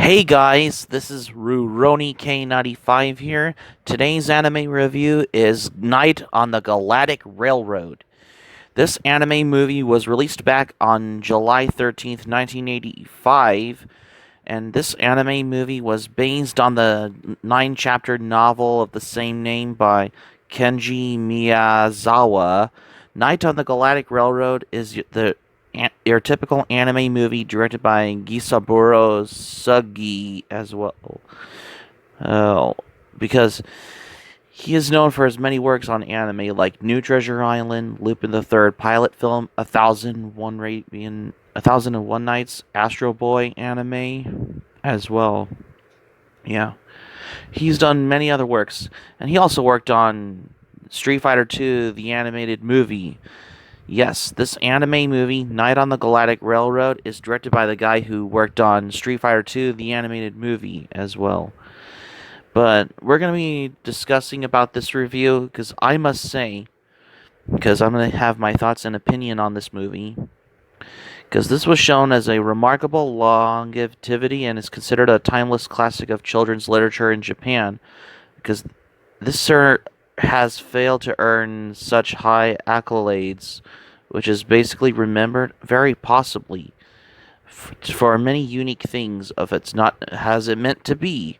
Hey guys, this is Rurouni K95 here. Today's anime review is Night on the Galactic Railroad. This anime movie was released back on July 13th, 1985, and this anime movie was based on the nine-chapter novel of the same name by Kenji Miyazawa. Night on the Galactic Railroad is your typical anime movie directed by Gisaburo Sugi as well. Oh, because he is known for his many works on anime like New Treasure Island, Lupin the Third pilot film, 1001 Nights, Astro Boy anime as well. Yeah. He's done many other works, and he also worked on Street Fighter II, the animated movie. Yes, this anime movie, Night on the Galactic Railroad, is directed by the guy who worked on Street Fighter II, the animated movie, as well. But we're going to be discussing about this review because I must say, because I'm going to have my thoughts and opinion on this movie, because this was shown as a remarkable longevity and is considered a timeless classic of children's literature in Japan, because this has failed to earn such high accolades, which is basically remembered very possibly for many unique things of it's not has it meant to be,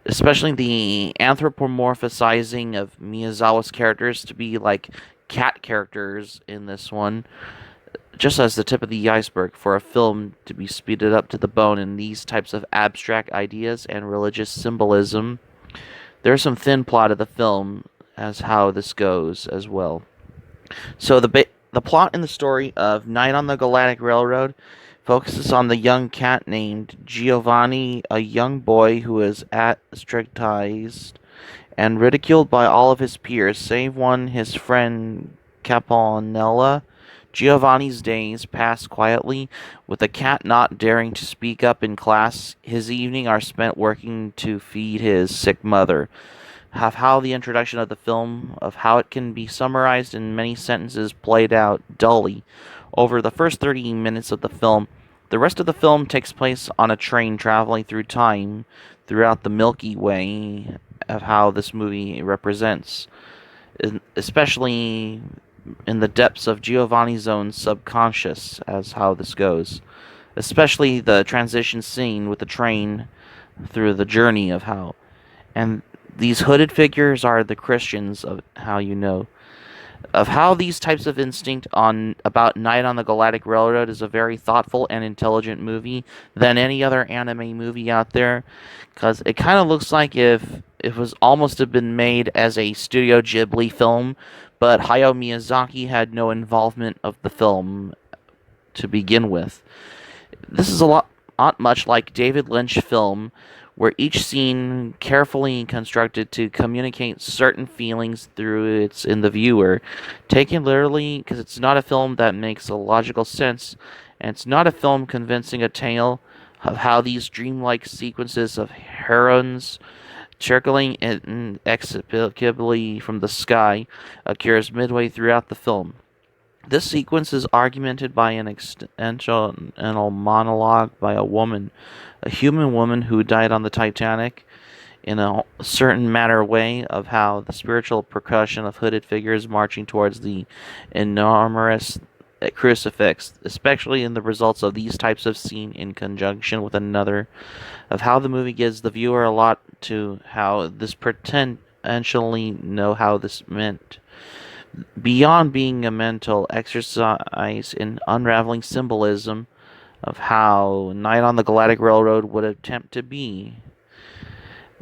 especially the anthropomorphizing of Miyazawa's characters to be like cat characters in this one, just as the tip of the iceberg for a film to be speeded up to the bone in these types of abstract ideas and religious symbolism. There's some thin plot of the film as how this goes as well. So the plot in the story of Night on the Galactic Railroad focuses on the young cat named Giovanni, a young boy who is ostracized and ridiculed by all of his peers, save one, his friend Caponella. Giovanni's days pass quietly, with the cat not daring to speak up in class. His evenings are spent working to feed his sick mother. How the introduction of the film, of how it can be summarized in many sentences, played out dully over the first 30 minutes of the film. The rest of the film takes place on a train traveling through time throughout the Milky Way, of how this movie represents, especially in the depths of Giovanni's own subconscious, as how this goes. Especially the transition scene with the train through the journey of how. And these hooded figures are the Christians of how you know. Of how these types of instinct on about Night on the Galactic Railroad is a very thoughtful and intelligent movie than any other anime movie out there, because it kind of looks like if it was almost have been made as a Studio Ghibli film, but Hayao Miyazaki had no involvement of the film to begin with. This is not much like David Lynch film, where each scene carefully constructed to communicate certain feelings through its in the viewer, taken literally because it's not a film that makes a logical sense, and it's not a film convincing a tale of how these dreamlike sequences of herons circling inexplicably from the sky occurs midway throughout the film. This sequence is augmented by an existential monologue by a human woman who died on the Titanic, in a certain matter way of how the spiritual percussion of hooded figures marching towards the enormous crucifix, especially in the results of these types of scene in conjunction with another, of how the movie gives the viewer a lot to how this potentially know how this meant. Beyond being a mental exercise in unraveling symbolism of how Night on the Galactic Railroad would attempt to be.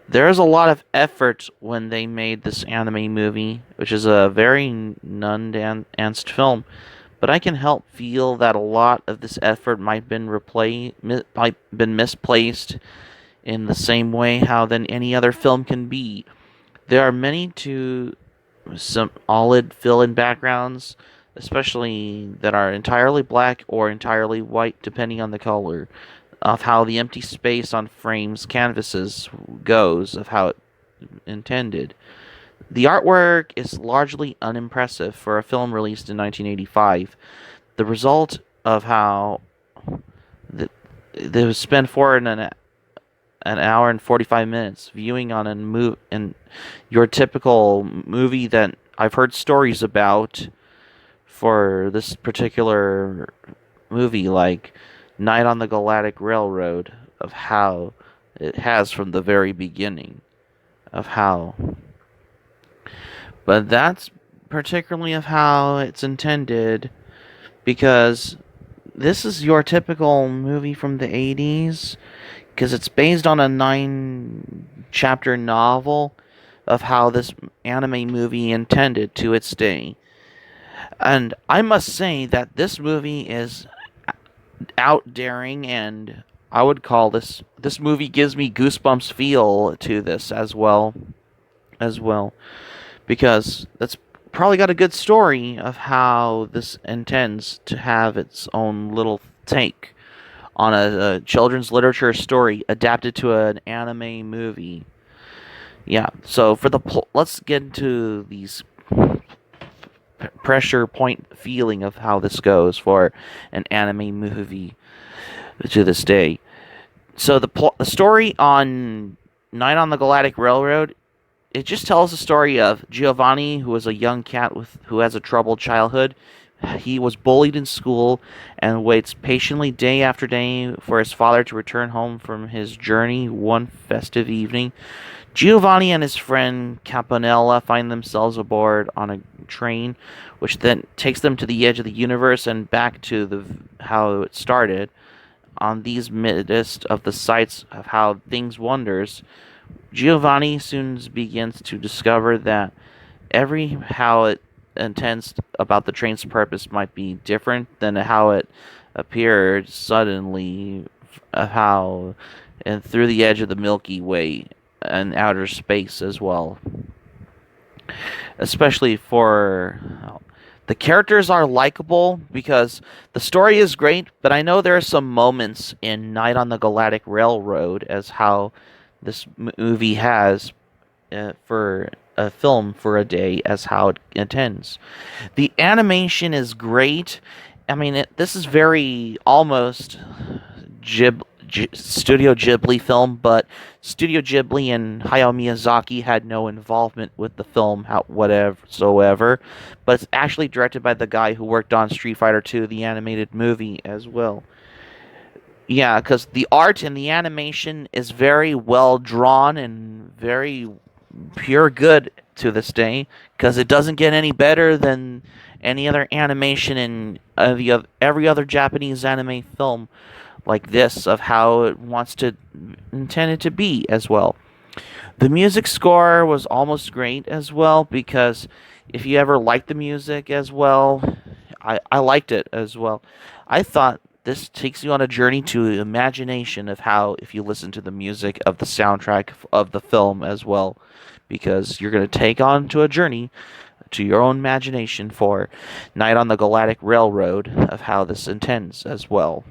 There is a lot of effort when they made this anime movie, which is a very non-danced film, but I can help feel that a lot of this effort might been misplaced in the same way how than any other film can be. There are many to some solid fill-in backgrounds, especially that are entirely black or entirely white, depending on the color, of how the empty space on frames canvases goes, of how it intended. The artwork is largely unimpressive for a film released in 1985. The result of how they spent an hour and 45 minutes viewing on in your typical movie that I've heard stories about for this particular movie, like Night on the Galactic Railroad, of how it has from the very beginning of how. But that's particularly of how it's intended, because this is your typical movie from the 80s, because it's based on a 9 chapter novel of how this anime movie intended to its day. And I must say that this movie is out daring, and I would call this movie gives me goosebumps feel to this as well, because that's probably got a good story of how this intends to have its own little take on a children's literature story adapted to an anime movie. Yeah, so let's get into these pressure point feeling of how this goes for an anime movie to this day. So the story on Night on the Galactic Railroad, it just tells the story of Giovanni, who is a young cat who has a troubled childhood. He was bullied in school and waits patiently day after day for his father to return home from his journey one festive evening. Giovanni and his friend Campanella find themselves aboard on a train, which then takes them to the edge of the universe and back to how it started. On these midst of the sights of how things wonders, Giovanni soon begins to discover that every how it intends about the train's purpose might be different than how it appeared suddenly, how and through the edge of the Milky Way and outer space as well. Especially for the characters are likable because the story is great, but I know there are some moments in Night on the Galactic Railroad as how this movie has for a film for a day as how it intends. The animation is great. I mean, this is very almost Studio Ghibli film, but Studio Ghibli and Hayao Miyazaki had no involvement with the film, whatsoever. But it's actually directed by the guy who worked on Street Fighter 2, the animated movie, as well. Yeah, because the art and the animation is very well drawn and very pure good to this day, because it doesn't get any better than any other animation in every other Japanese anime film like this of how it wants to intend it to be as well. The music score was almost great as well, because if you ever liked the music as well, I liked it as well. I thought this takes you on a journey to imagination of how if you listen to the music of the soundtrack of the film as well, because you're going to take on to a journey to your own imagination for Night on the Galactic Railroad of how this intends as well.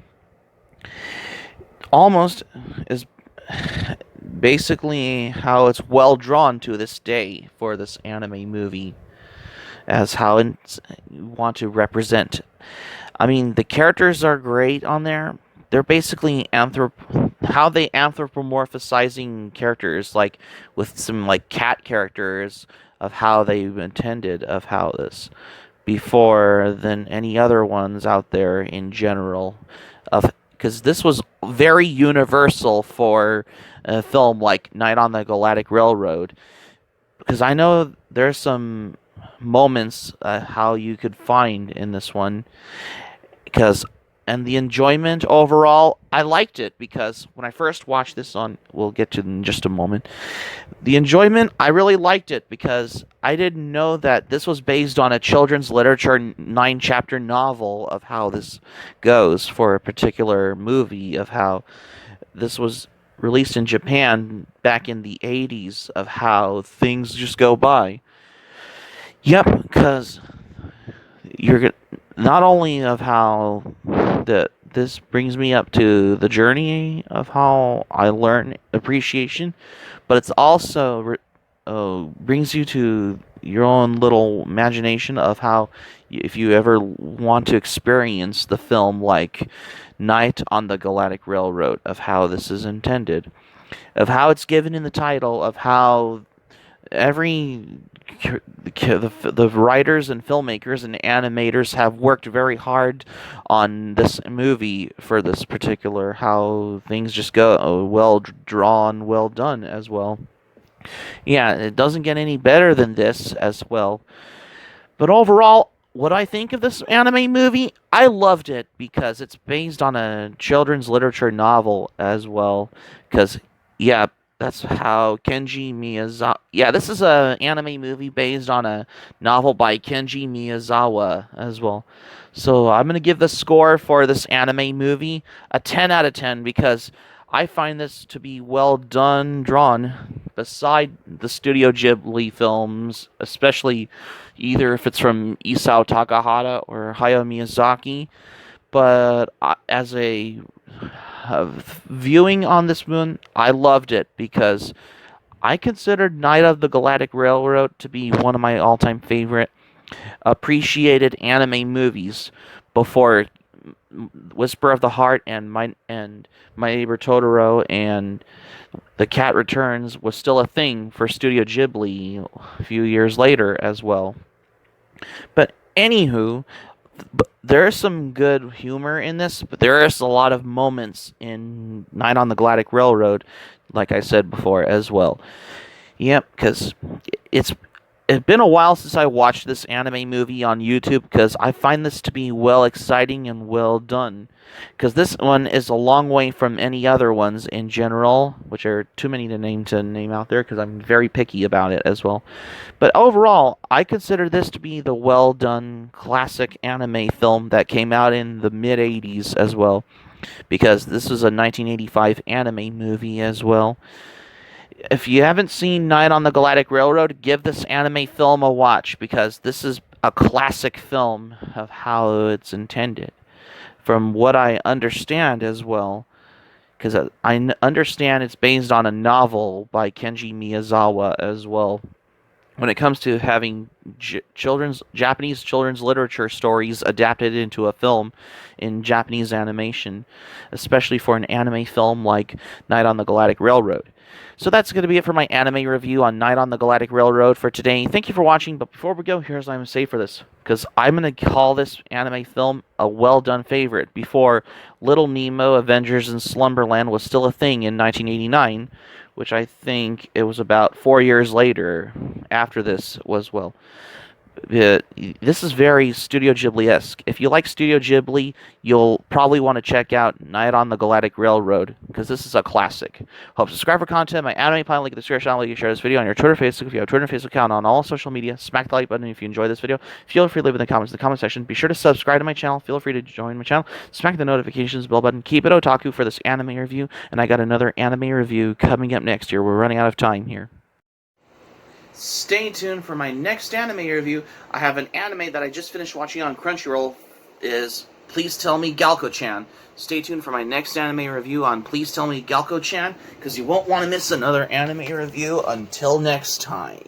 Almost is basically how it's well drawn to this day for this anime movie as how you want to represent. I mean, the characters are great on there. They're basically how they anthropomorphizing characters, like with some like cat characters of how they intended of how this before than any other ones out there in general of because this was very universal for a film like Night on the Galactic Railroad. Because I know there's some moments how you could find in this one. Because and the enjoyment overall, I liked it because when I first watched this on, we'll get to in just a moment. The enjoyment, I really liked it because I didn't know that this was based on a children's literature 9 chapter novel of how this goes for a particular movie of how this was released in Japan back in the 80s of how things just go by. Yep, because you're not only of how this brings me up to the journey of how I learn appreciation, but it's also brings you to your own little imagination of how if you ever want to experience the film like Night on the Galactic Railroad of how this is intended. of how it's given in the title, of how every the writers and filmmakers and animators have worked very hard on this movie for this particular, how things just go well drawn, well done as well. Yeah, it doesn't get any better than this as well. But overall, what I think of this anime movie, I loved it because it's based on a children's literature novel as well. Because, yeah, that's how Kenji Miyazawa. Yeah, this is a anime movie based on a novel by Kenji Miyazawa as well. So I'm gonna give the score for this anime movie a 10 out of 10 because I find this to be well done, drawn. Beside the Studio Ghibli films, especially either if it's from Isao Takahata or Hayao Miyazaki, but as a viewing on this moon, I loved it because I considered Night of the Galactic Railroad to be one of my all-time favorite appreciated anime movies before Whisper of the Heart and My Neighbor Totoro and The Cat Returns was still a thing for Studio Ghibli a few years later as well. But anywho, there is some good humor in this, but there is a lot of moments in Night on the Galactic Railroad, like I said before, as well. Yep, because it's it's been a while since I watched this anime movie on YouTube because I find this to be well exciting and well done. Because this one is a long way from any other ones in general, which are too many to name out there because I'm very picky about it as well. But overall, I consider this to be the well done classic anime film that came out in the mid 80s as well. Because this was a 1985 anime movie as well. If you haven't seen Night on the Galactic Railroad, give this anime film a watch because this is a classic film of how it's intended. From what I understand as well, because I understand it's based on a novel by Kenji Miyazawa as well. When it comes to having Japanese children's literature stories adapted into a film in Japanese animation, especially for an anime film like Night on the Galactic Railroad. So that's going to be it for my anime review on Night on the Galactic Railroad for today. Thank you for watching, but before we go, here's what I'm going to say for this. Because I'm going to call this anime film a well-done favorite before Little Nemo, Avengers, and Slumberland was still a thing in 1989, which I think it was about 4 years later after this was, well, this is very Studio Ghibli-esque. If you like Studio Ghibli, you'll probably want to check out Night on the Galactic Railroad, because this is a classic. Hope subscribe for content. My anime plan, link in the description. Like you share this video on your Twitter, Facebook. If you have a Twitter and Facebook account, on all social media, smack the like button if you enjoy this video. Feel free to leave in the comments in the comment section. Be sure to subscribe to my channel. Feel free to join my channel. Smack the notifications bell button. Keep it otaku for this anime review, and I got another anime review coming up next year. We're running out of time here. Stay tuned for my next anime review. I have an anime that I just finished watching on Crunchyroll. Is Please Tell Me Galco-chan. Stay tuned for my next anime review on Please Tell Me Galco-chan, because you won't want to miss another anime review until next time.